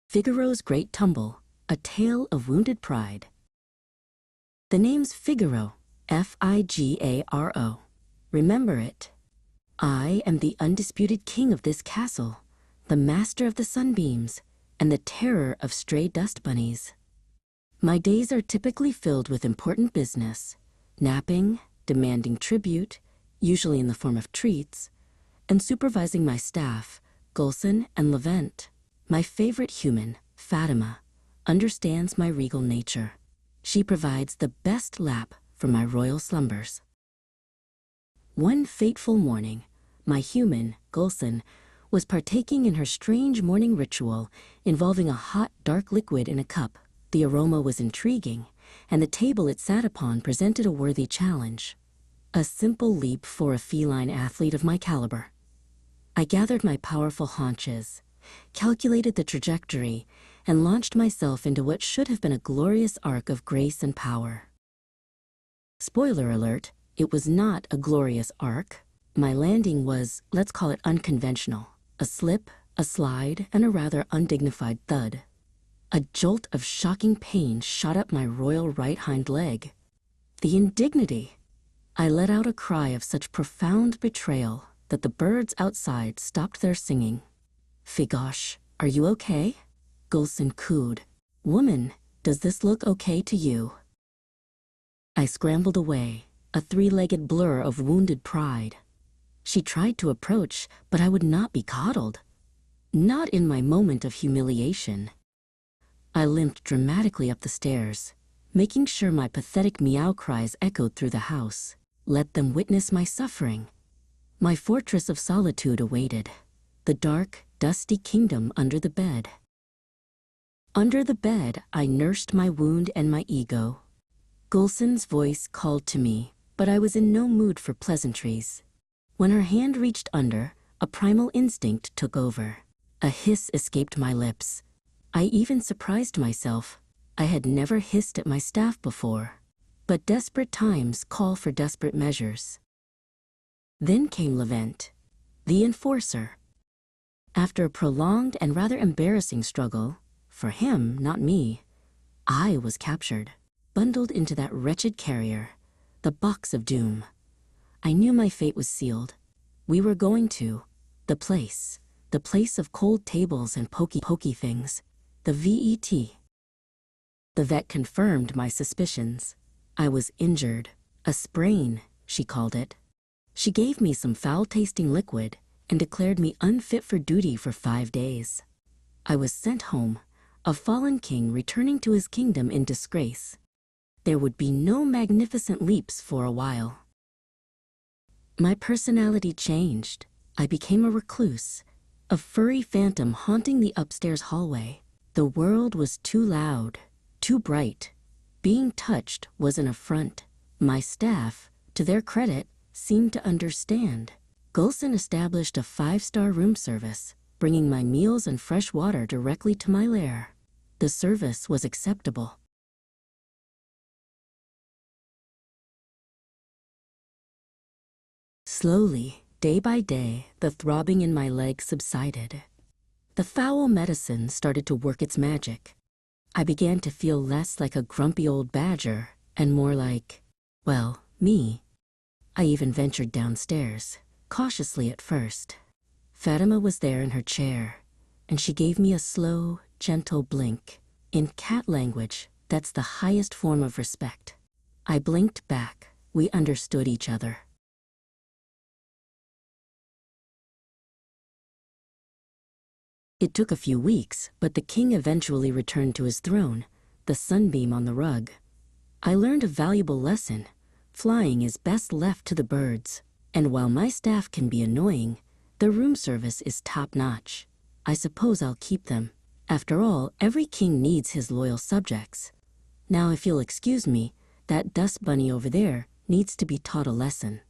Figaro's Great Tumble, A Tale of Wounded Pride. The name's Figaro, Figaro. Remember it. I am the undisputed king of this castle, the master of the sunbeams, and the terror of stray dust bunnies. My days are typically filled with important business, napping, demanding tribute, usually in the form of treats, and supervising my staff, Gulson and Levent. My favorite human, Fatima, understands my regal nature. She provides the best lap for my royal slumbers. One fateful morning, my human, Gulson, was partaking in her strange morning ritual involving a hot, dark liquid in a cup. The aroma was intriguing, and the table it sat upon presented a worthy challenge. A simple leap for a feline athlete of my caliber. I gathered my powerful haunches, calculated the trajectory, and launched myself into what should have been a glorious arc of grace and power. Spoiler alert, it was not a glorious arc. My landing was, let's call it unconventional. A slip, a slide, and a rather undignified thud. A jolt of shocking pain shot up my royal right hind leg. The indignity! I let out a cry of such profound betrayal that the birds outside stopped their singing. "Figosh, are you okay?" Gulson cooed. "Woman, does this look okay to you?" I scrambled away, a three-legged blur of wounded pride. She tried to approach, but I would not be coddled. Not in my moment of humiliation. I limped dramatically up the stairs, making sure my pathetic meow cries echoed through the house. Let them witness my suffering. My fortress of solitude awaited. The dark, dusty kingdom under the bed. Under the bed, I nursed my wound and my ego. Gulson's voice called to me, but I was in no mood for pleasantries. When her hand reached under, a primal instinct took over. A hiss escaped my lips. I even surprised myself. I had never hissed at my staff before. But desperate times call for desperate measures. Then came Levent, the enforcer. After a prolonged and rather embarrassing struggle, for him, not me, I was captured, bundled into that wretched carrier, the box of doom. I knew my fate was sealed. We were going to the place of cold tables and pokey things, the VET. The vet confirmed my suspicions. I was injured, a sprain, she called it. She gave me some foul-tasting liquid and declared me unfit for duty for 5 days. I was sent home, a fallen king returning to his kingdom in disgrace. There would be no magnificent leaps for a while. My personality changed. I became a recluse, a furry phantom haunting the upstairs hallway. The world was too loud, too bright. Being touched was an affront. My staff, to their credit, seemed to understand. Gulson established a 5-star room service, bringing my meals and fresh water directly to my lair. The service was acceptable. Slowly, day by day, the throbbing in my leg subsided. The foul medicine started to work its magic. I began to feel less like a grumpy old badger and more like, well, me. I even ventured downstairs, cautiously at first. Fatima was there in her chair, and she gave me a slow, gentle blink. In cat language, that's the highest form of respect. I blinked back. We understood each other. It took a few weeks, but the king eventually returned to his throne, the sunbeam on the rug. I learned a valuable lesson. Flying is best left to the birds. And while my staff can be annoying, the room service is top-notch. I suppose I'll keep them. After all, every king needs his loyal subjects. Now, if you'll excuse me, that dust bunny over there needs to be taught a lesson.